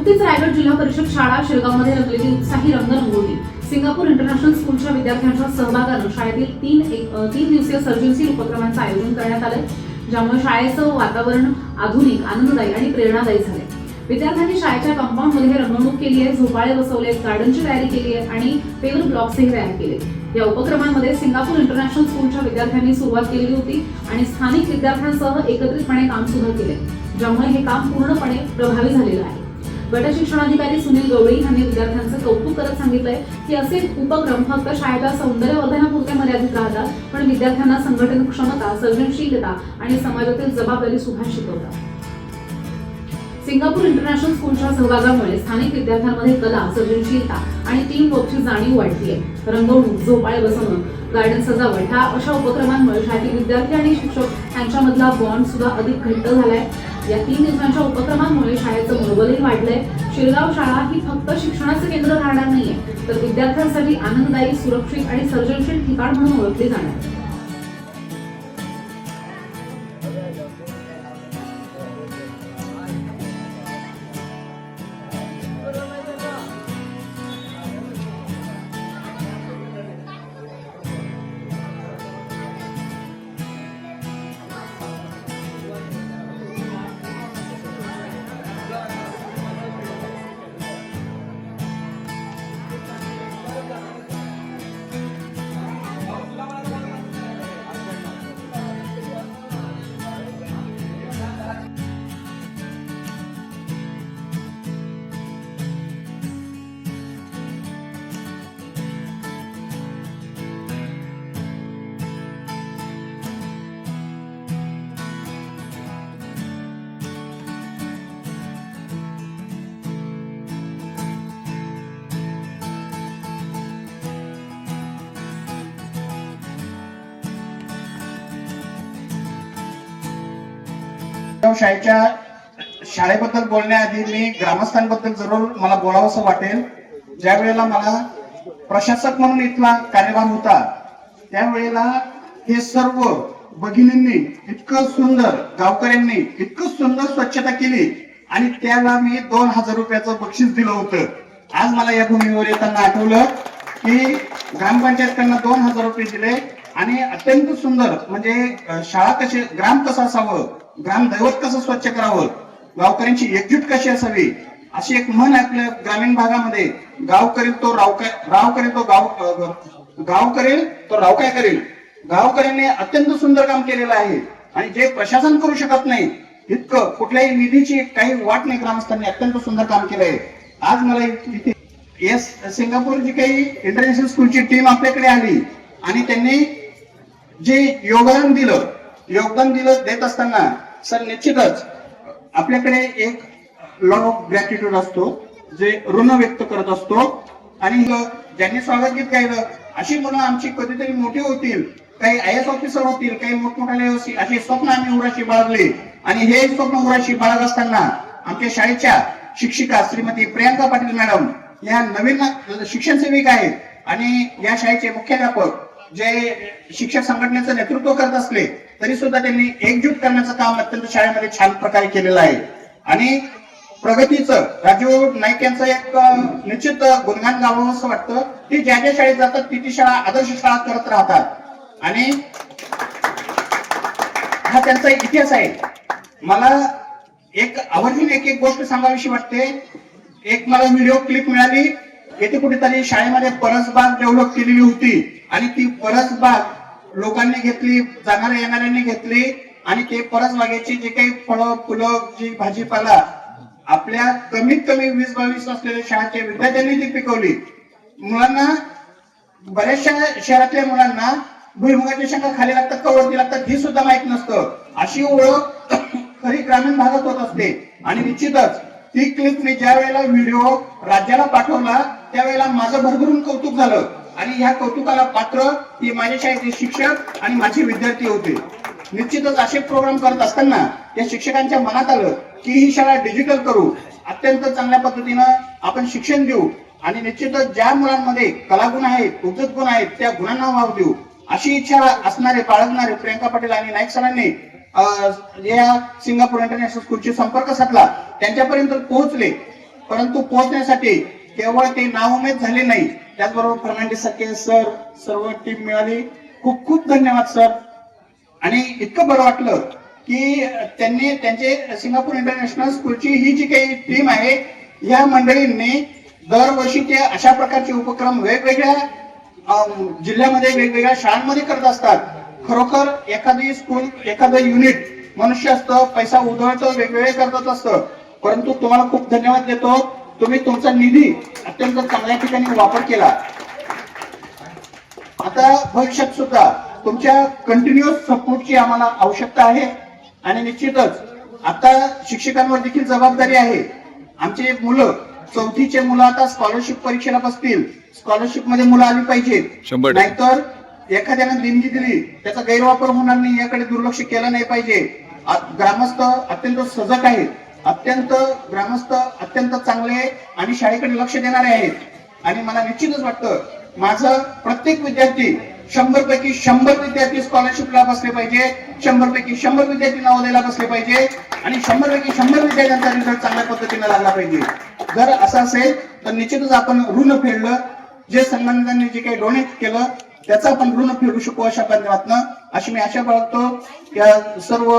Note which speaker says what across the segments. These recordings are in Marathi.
Speaker 1: नुकतीच रायगड जिल्हा परिषद शाळा शिरगावमध्ये रंगलेली उत्साही रंगरंगोली सिंगापूर इंटरनॅशनल स्कूलच्या विद्यार्थ्यांच्या सहभागानं शाळेतील तीन दिवसीय सर्जनशील उपक्रमांचं आयोजन करण्यात आलं, ज्यामुळे शाळेचं वातावरण आधुनिक, आनंददायी आणि प्रेरणादायी झाले। विद्यार्थ्यांनी शाळेच्या कंपाऊंडमध्ये रंगवणूक केली आहे, झोपाळे बसवले, गार्डनची तयारी केली आहे आणि पेवर ब्लॉक्सही तयार केले। या उपक्रमांमध्ये सिंगापूर इंटरनॅशनल स्कूलच्या विद्यार्थ्यांनी सुरुवात केली होती आणि स्थानिक विद्यार्थ्यांसह एकत्रितपणे काम सुरू केले, ज्यामुळे हे काम पूर्णपणे प्रभावी झालेलं आहे। गट शिक्षणाधिकारी सुनील गवळी यांनी विद्यार्थ्यांचं कौतुक करत सांगितलंय की असे उपक्रम फक्त शाळेच्या सौंदर्यवर्धनापुरते मर्यादित राहतात, पण विद्यार्थ्यांना संघटन क्षमता, सर्जनशीलता आणि समाजातील जबाबदारी सुद्धा शिकवतात। सिंगापूर इंटरनॅशनल स्कूलच्या सहभागामुळे स्थानिक विद्यार्थ्यांमध्ये कला, सर्जनशीलता आणि टीम वर्कची जाणीव वाढली आहे। रंगवणूक, झोपाळे बसवणं, गार्डन सजावट ह्या अशा उपक्रमांमुळे शाळेतील विद्यार्थी आणि शिक्षक यांच्यामधला बॉन्ड सुद्धा अधिक घट्ट झालाय। या 3 दिवसांच्या उपक्रमांमुळे शाळेचं मनोबलही वाढलंय। शिरगाव शाळा ही फक्त शिक्षणाचं केंद्र राहणार नाहीये, तर विद्यार्थ्यांसाठी आनंददायी, सुरक्षित आणि सर्जनशील ठिकाण म्हणून ओळखली जाणार आहे।
Speaker 2: शाळेबद्दल बोलण्याआधी मी ग्रामस्थांबद्दल जरूर मला बोलावंसं वाटेल। ज्या वेळेला मला प्रशासक म्हणून इथला कार्यभार होता, त्यावेळेला हे सर्व भगिनींनी इतकं सुंदर, गावकऱ्यांनी इतकं सुंदर स्वच्छता केली आणि त्याला मी 2000 रुपयाचं बक्षीस दिलं होतं। आज मला या भूमीवर येताना आठवलं की ग्रामपंचायतकडनं 2000 रुपये दिले आणि अत्यंत सुंदर, म्हणजे शाळा कशी, ग्राम कसं असावं, ग्राम दैवत कसं स्वच्छ करावं, गावकऱ्यांची एकजूट कशी असावी, अशी एक म्हण आपल्या ग्रामीण भागामध्ये, गाव करेल तो राव करेल तो गाव करेल तो राव काय करेल। गावकऱ्यांनी अत्यंत सुंदर काम केलेलं आहे आणि जे प्रशासन करू शकत नाही इतकं, कुठल्याही निधीची काही वाट नाही, ग्रामस्थांनी अत्यंत सुंदर काम केलंय। आज मला इथे सिंगापूर जी काही इंटरनॅशनल स्कूलची टीम आपल्याकडे आली आणि त्यांनी जे योगदान दिलं देत असताना सर निश्चितच आपल्याकडे एक लॉ ऑफ ग्रॅटिट्यूड असतो, जे ऋण व्यक्त करत असतो आणि ज्यांनी स्वागत गीत गायलं, अशी मुलं आमची कधीतरी मोठी होतील, काही आय एस ऑफिसर होतील, काही मोठमोठाले होतील, अशी स्वप्न आम्ही उराशी बाळगली आणि हे स्वप्न उराशी बाळगत असताना आमच्या शाळेच्या शिक्षिका श्रीमती प्रियांका पाटील मॅडम या नवीन शिक्षण सेविका आहेत आणि या शाळेचे मुख्याध्यापक जे शिक्षक संघटनेचं नेतृत्व करत असले तरी सुद्धा त्यांनी एकजूट करण्याचं काम अत्यंत शाळेमध्ये छान प्रकारे केलेलं आहे। आणि प्रगतीचं राजीव नाईक यांचं एक निश्चित गुणगान गावं असं वाटतं की ज्या ज्या शाळेत जातात ती शाळा आदर्श शाळा करत राहतात आणि हा त्यांचा इतिहास आहे। मला एक आवर्जून एक गोष्ट सांगावीशी वाटते। एक मला व्हिडिओ क्लिप मिळाली, येथे कुठेतरी शाळेमध्ये परसबाग डेव्हलप केलेली होती आणि ती परसबाग लोकांनी घेतली, जाणाऱ्या येणाऱ्यांनी घेतली आणि ते परसबागेची जे काही फळं, फुलं, जी भाजीपाला आपल्या कमीत कमी 20-22 असलेल्या शाळेच्या विद्यार्थ्यांनी ती पिकवली। मुलांना, बऱ्याचशा शहरातल्या मुलांना भुईमुगाच्या शेंगा खाली लागतात का वरती लागतात ही सुद्धा माहित नसतं। अशी ओळख खरी ग्रामीण भागात होत असते आणि निश्चितच ती क्लिप मी ज्या वेळेला व्हिडिओ राज्याला पाठवला त्यावेळेला माझं भरभरून कौतुक झालं आणि या कौतुकाला पात्र ही माझ्या शाळेचे शिक्षक आणि माझे विद्यार्थी होते। निश्चितच असे प्रोग्राम करत असताना या शिक्षकांच्या मनात आलं की ही शाळा डिजिटल करू, अत्यंत चांगल्या पद्धतीनं आपण शिक्षण देऊ आणि निश्चितच ज्या मुलांमध्ये कलागुण आहेत, उपजत गुण आहेत, त्या गुणांना वाव देऊ, अशी इच्छा असणारे, बाळगणारे प्रियांका पाटील आणि नाईक सरांनी या सिंगापूर इंटरनॅशनल स्कूलशी संपर्क साधला, त्यांच्यापर्यंत पोहोचले परंतु पोहोचण्यासाठी केवळ ते नाउमेद झाले नाही, त्याचबरोबर फर्नांडिस सारखे सर, सर्व टीम मिळाली. खूप खूप धन्यवाद सर. आणि इतकं बरं वाटलं की त्यांनी त्यांचे सिंगापूर इंटरनॅशनल स्कूलची ही जी काही टीम आहे, या मंडळींनी दरवर्षी ते अशा प्रकारचे उपक्रम वेगवेगळ्या जिल्ह्यामध्ये वेगवेगळ्या शाळांमध्ये करत असतात. खरोखर एखादी स्कूल, एखादं युनिट मनुष्य असतं, पैसा उधळतं, वेगवेगळे करत असतं, परंतु तुम्हाला खूप धन्यवाद देतो. तुम्ही तुमचा निधी अत्यंत चांगल्या ठिकाणी वापर केला. आता भविष्यात सुद्धा तुमच्या कंटिन्युअस सपोर्टची आम्हाला आवश्यकता आहे. आणि निश्चितच आता शिक्षकांवर देखील जबाबदारी आहे. आमचे मुलं, चौथीचे मुलं आता स्कॉलरशिप परीक्षेला बसतील, स्कॉलरशिप मध्ये मुलं आली पाहिजेत. नाहीतर एखाद्याने देणगी दिली त्याचा गैरवापर होणार नाही, याकडे दुर्लक्ष केलं नाही पाहिजे. ग्रामस्थ अत्यंत सजग आहेत, ग्रामस्थ अत्यंत चांगले आणि शाळेकडे लक्ष देणारे आहेत. आणि मला निश्चितच वाटतं माझं प्रत्येक विद्यार्थी 100 पैकी 100 विद्यार्थी स्कॉलरशिपला बसले पाहिजे, 100 पैकी 100 विद्यार्थी नवोदयला बसले पाहिजे आणि 100 पैकी 100 विद्यार्थ्यांचा रिझल्ट चांगल्या पद्धतीने लागला पाहिजे. जर असं असेल तर निश्चितच आपण ऋण फेडलं, जे संबंधांनी जे काही डोनेट केलं त्याचा आपण ऋण फेडू शकू अशा माध्यमातून, अशी मी आशा बाळगतो. या सर्व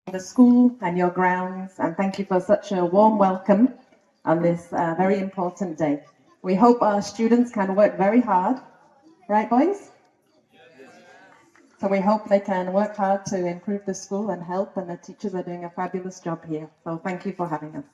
Speaker 3: the school and your grounds, and thank you for such a warm welcome on this very important day. We hope our students can work very hard, right boys? So we hope they can work hard to improve the school and help, and the teachers are doing a fabulous job here. So thank you for having us.